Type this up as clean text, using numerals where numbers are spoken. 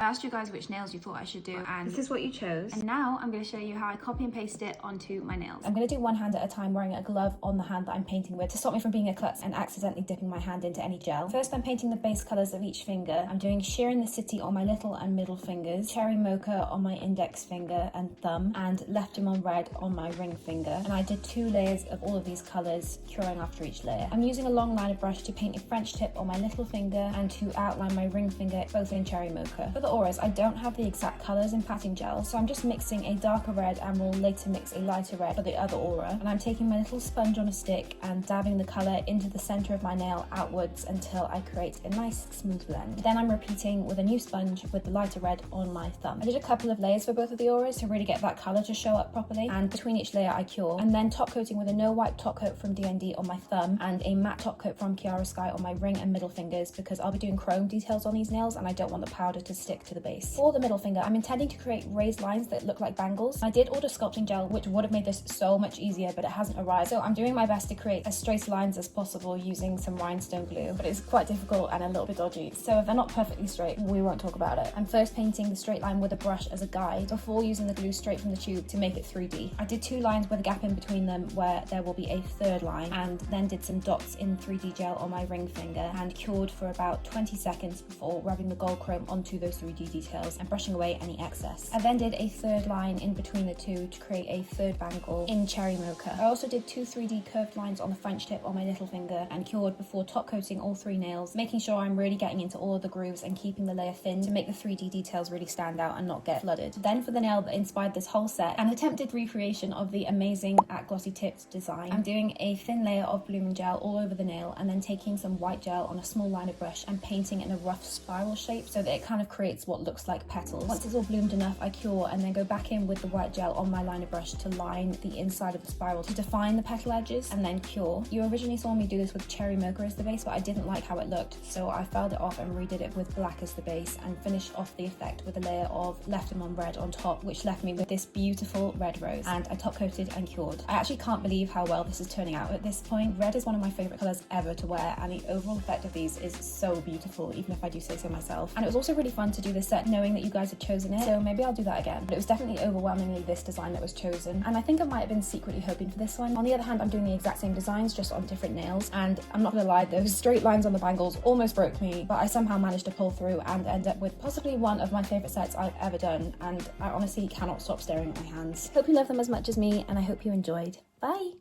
I asked you guys which nails you thought I should do, and this is what you chose. And now I'm going to show you how I copy and paste it onto my nails. I'm going to do one hand at a time, wearing a glove on the hand that I'm painting with to stop me from being a klutz and accidentally dipping my hand into any gel. First, I'm painting the base colours of each finger. I'm doing Sheer in the City on my little and middle fingers, Cherry Mocha on my index finger and thumb, and Left Lemon Red on my ring finger. And I did 2 layers of all of these colours, curing after each layer. I'm using a long liner brush to paint a French tip on my little finger and to outline my ring finger, both in Cherry Mocha. For the auras, I don't have the exact colours in patting gel, so I'm just mixing a darker red and will later mix a lighter red for the other aura. And I'm taking my little sponge on a stick and dabbing the colour into the centre of my nail outwards until I create a nice smooth blend. Then I'm repeating with a new sponge with the lighter red on my thumb. I did a couple of layers for both of the auras to really get that colour to show up properly, and between each layer I cure, and then top coating with a no wipe top coat from DND on my thumb and a matte top coat from Chiara Sky on my ring and middle fingers, because I'll be doing chrome details on these nails and I don't want the powder to stick to the base. For the middle finger, I'm intending to create raised lines that look like bangles. I did order sculpting gel, which would have made this so much easier, but it hasn't arrived. So I'm doing my best to create as straight lines as possible using some rhinestone glue, but it's quite difficult and a little bit dodgy. So if they're not perfectly straight, we won't talk about it. I'm first painting the straight line with a brush as a guide before using the glue straight from the tube to make it 3D. I did 2 lines with a gap in between them where there will be a 3rd line, and then did some dots in 3D gel on my ring finger and cured for about 20 seconds before rubbing the gold chrome onto those 3D details and brushing away any excess. I then did a 3rd line in between the 2 to create a 3rd bangle in Cherry Mocha. I also did 2 3D curved lines on the French tip on my little finger and cured before top coating all 3 nails, making sure I'm really getting into all of the grooves and keeping the layer thin to make the 3D details really stand out and not get flooded. Then for the nail that inspired this whole set, an attempted recreation of the amazing at Glossy Tips design, I'm doing a thin layer of blooming gel all over the nail and then taking some white gel on a small liner brush and painting in a rough spiral shape so that it kind of creates what looks like petals. Once it's all bloomed enough, I cure and then go back in with the white gel on my liner brush to line the inside of the spiral to define the petal edges and then cure. You originally saw me do this with Cherry Mocha as the base, but I didn't like how it looked, so I filed it off and redid it with black as the base and finished off the effect with a layer of Left Lemon Red on top, which left me with this beautiful red rose, and I top coated and cured. I actually can't believe how well this is turning out at this point. Red is one of my favourite colours ever to wear, and the overall effect of these is so beautiful, even if I do say so myself. And it was also really fun to do this set knowing that you guys had chosen it, so maybe I'll do that again. But it was definitely overwhelmingly this design that was chosen, and I think I might have been secretly hoping for this one. On the other hand, I'm doing the exact same designs just on different nails, and I'm not gonna lie, those straight lines on the bangles almost broke me, but I somehow managed to pull through and end up with possibly one of my favourite sets I've ever done, and I honestly cannot stop staring at my hands. Hope you love them as much as me, and I hope you enjoyed. Bye!